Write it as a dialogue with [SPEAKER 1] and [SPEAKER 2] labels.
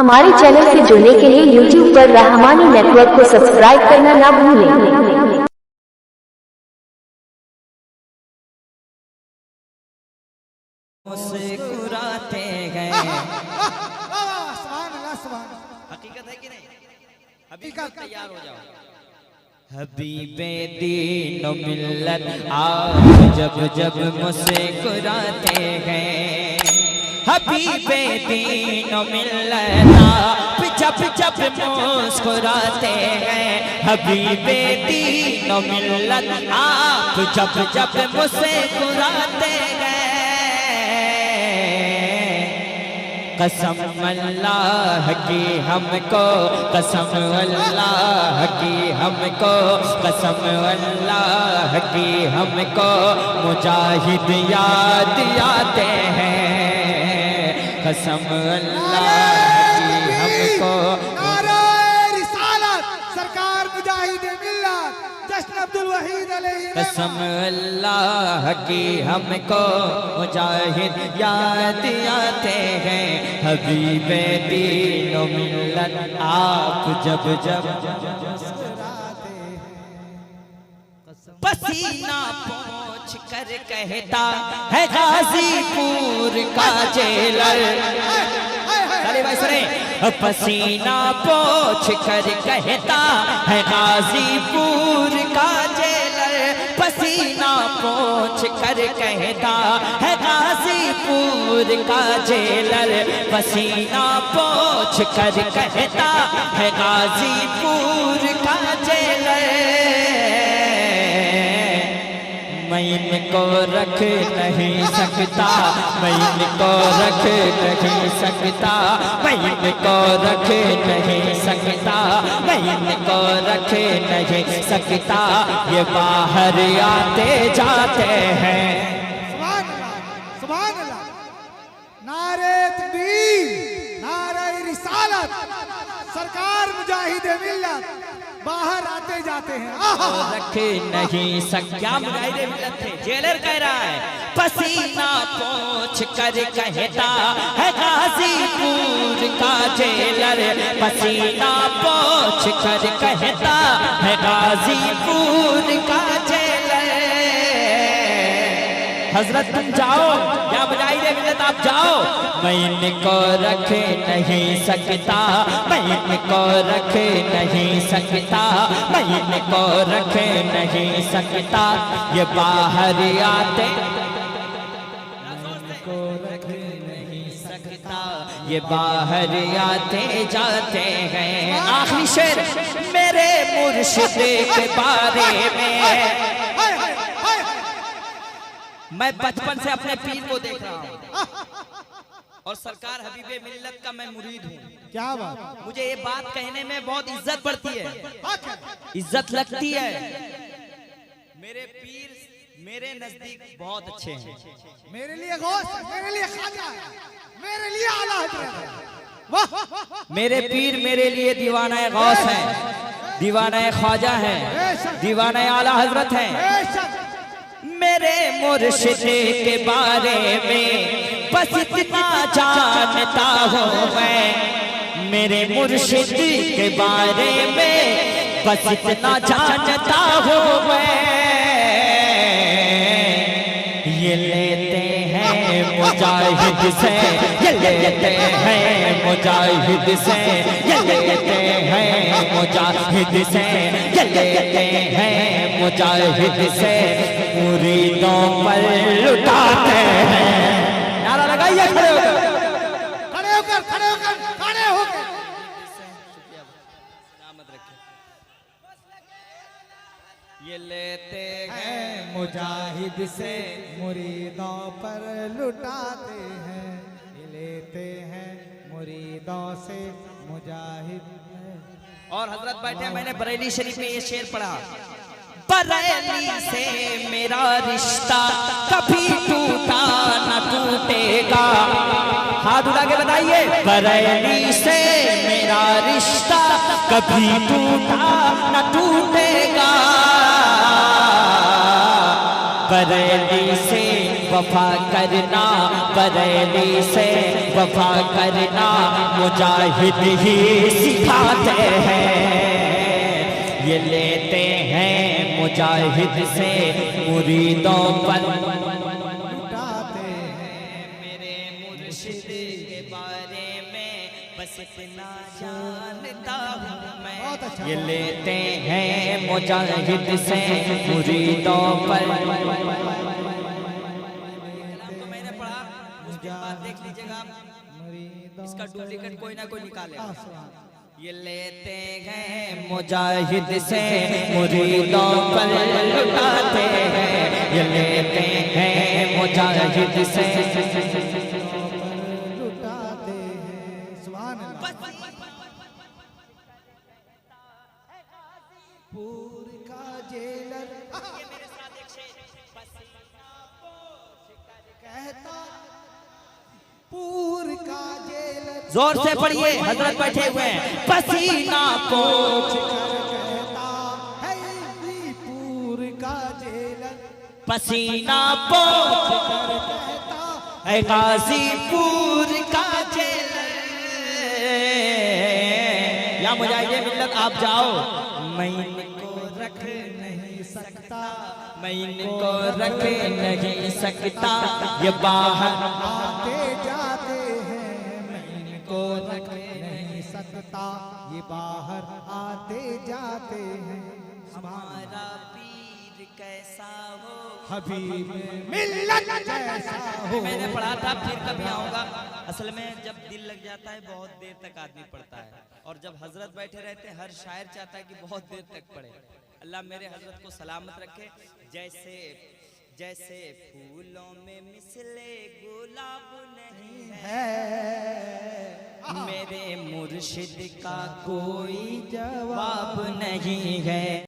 [SPEAKER 1] हमारे चैनल से जुड़ने के लिए YouTube पर रहमानी नेटवर्क को सब्सक्राइब करना ना भूलें।
[SPEAKER 2] मुस्कुराते गए। हकीकत है कि नहीं? हकीकत तैयार हो जाओ। हबीबे दीन व मिल्लत आप जब जब मुस्कुराते हैं, हबीबे दीन व मिल्लत आप जब जब मुस्कुराते हैं, हबीबे दीन व मिल्लत आप जब जब मुस्कुराते हैं। कसम अल्लाह की हमको, कसम अल्लाह की हमको, कसम अल्लाह की हमको मुजाहिद याद आते हैं, कसम अल्लाह की हमको।
[SPEAKER 3] नारे रिसालत सरकार मुजाहिद मिल्लत जश्न अब्दुल वहीद अलैहि
[SPEAKER 2] कसम अल्लाह की हमको मुजाहिद याद आते हैं, हबीबे दीन व मिल्लत आप जब जब पसीना पोंछ कर कहता है गाजीपुर का जेलर। चलिए भाई सुने, पसीना पोंछ कर कहता है गाजीपुर का जेलर, पसीना पोंछ कर कहता है गाजीपुर का जेलर, पसीना पोंछ कर कहता है गाजीपुर का जेलर। मैं इनको रख नहीं सकता, मैं इनको रख नहीं सकता, मैं इनको रख नहीं सकता, मैं इनको रख नहीं सकता, ये बाहर आते जाते हैं।
[SPEAKER 3] सुभान अल्लाह, सुभान अल्लाह। नारे तकबीर, नारे रिसालत सरकार मुजाहिद मिल्लत बाहर आते जाते हैं।
[SPEAKER 2] रख नहीं सकता, मुजाहिद मिल्लत थे, जेलर कह रहा है पसीना पोंछ कर कहता है गाजीपुर का जेलर, पसीना पोंछ कर कहता है गाजीपुर का जेलर। हजरत तुम जाओ या मुजाहिद मिल्लत आप जाओ, मैं इनको रख नहीं सकता, मैं इनको रख नहीं सकता, मैं इनको रख नहीं सकता, ये बाहर आते इनको रख नहीं सकता, ये बाहर आते जाते हैं। आखिरी शेर मेरे मुर्शिद के बारे में, मैं बचपन से अपने पीर को देख रहा हूँ और सरकार हबीबे मिल्लत का मैं मुरीद हूँ।
[SPEAKER 3] क्या बात,
[SPEAKER 2] मुझे ये बात कहने में बहुत इज्जत बढ़ती है, इज्जत लगती है। मेरे पीर मेरे नजदीक बहुत अच्छे हैं।
[SPEAKER 3] मेरे लिए गौस, मेरे लिए ख्वाजा है, मेरे लिए आला हजरत है। वाह,
[SPEAKER 2] मेरे पीर मेरे लिए दीवाना गौस है, दीवाना ख्वाजा है, दीवाना आला हजरत है। मेरे मुर्शिद के बारे में बस इतना जानता हूँ मैं, मेरे मुर्शिद के बारे में बस इतना जानता हूँ मैं। ये लेते हैं मुजाहिद से, ये लेते हैं मुजाहिद से, ये लेते हैं मुजाहिद से, ये लेते हैं मुजाहिद से, मुरीदों पर लुटाते हैं। नारा लगाइए खड़े होकर,
[SPEAKER 3] खड़े होकर, खड़े होकर, खड़े होकर।
[SPEAKER 2] ये लेते
[SPEAKER 3] हैं मुजाहिद से, मुरीदों पर लुटाते हैं, ये लेते हैं मुरीदों से मुजाहिद।
[SPEAKER 2] और हजरत बैठे, मैंने बरेली शरीफ में ये शेर पढ़ा, बरेली से मेरा रिश्ता कभी टूटा न टूटेगा। हाथ उठा के बताइए, बरेली से मेरा रिश्ता कभी टूटा न टूटेगा, बरेली से वफा करना, बरेली से वफा करना मुजाहिद ही सिखाते हैं। ये लेते हैं मुजाहिद से मुरीदों पर
[SPEAKER 3] लुटाते हैं।
[SPEAKER 2] मेरे मुर्शिद के बारे में बस इतना जानता हूँ मैं।
[SPEAKER 3] बहुत अच्छा।
[SPEAKER 2] ये लेते हैं मुजाहिद से मुरीदों पर। तो मैंने पढ़ा, उसके बाद देख लीजिएगा आप, इसका डुप्लीकेट कोई ना कोई निकालेगा। ये लेते हैं मुजाहिद से मुरीदों पर लुटाते हैं। ये लेते हैं मुजाहिद से
[SPEAKER 3] लुटाते हैं। सुभान अल्लाह। पूर का जेलर कहता, पूर का जेलर
[SPEAKER 2] जोर से पढ़िए, हजरत बैठे हुए हैं। पसीना पोंछ
[SPEAKER 3] कहता है, ये पूर का जेलर
[SPEAKER 2] पसीना पोंछ
[SPEAKER 3] कहता
[SPEAKER 2] है गाजीपुर का जेल। या मुजाहिदे मिल्लत आप जाओ, मैं इनको रख नहीं सकता, मैं इनको रख नहीं सकता। ये बाहर
[SPEAKER 3] आते जाते हैं, मैं इनको रख नहीं सकता। ये बाहर आते जाते हैं।
[SPEAKER 2] हमारा पीर कैसा हो,
[SPEAKER 3] हबीब मिल्लत जैसा हो।
[SPEAKER 2] मैंने पढ़ा था, फिर कभी आऊंगा। असल में जब दिल लग जाता है बहुत देर तक आदमी पढ़ता है, और जब हजरत बैठे रहते हैं हर शायर चाहता है कि बहुत देर तक पढ़े। अल्लाह मेरे हजरत को सलामत रखे। जैसे जैसे फूलों में मिसले गुलाब नहीं है, मेरे मुर्शिद का कोई जवाब नहीं है।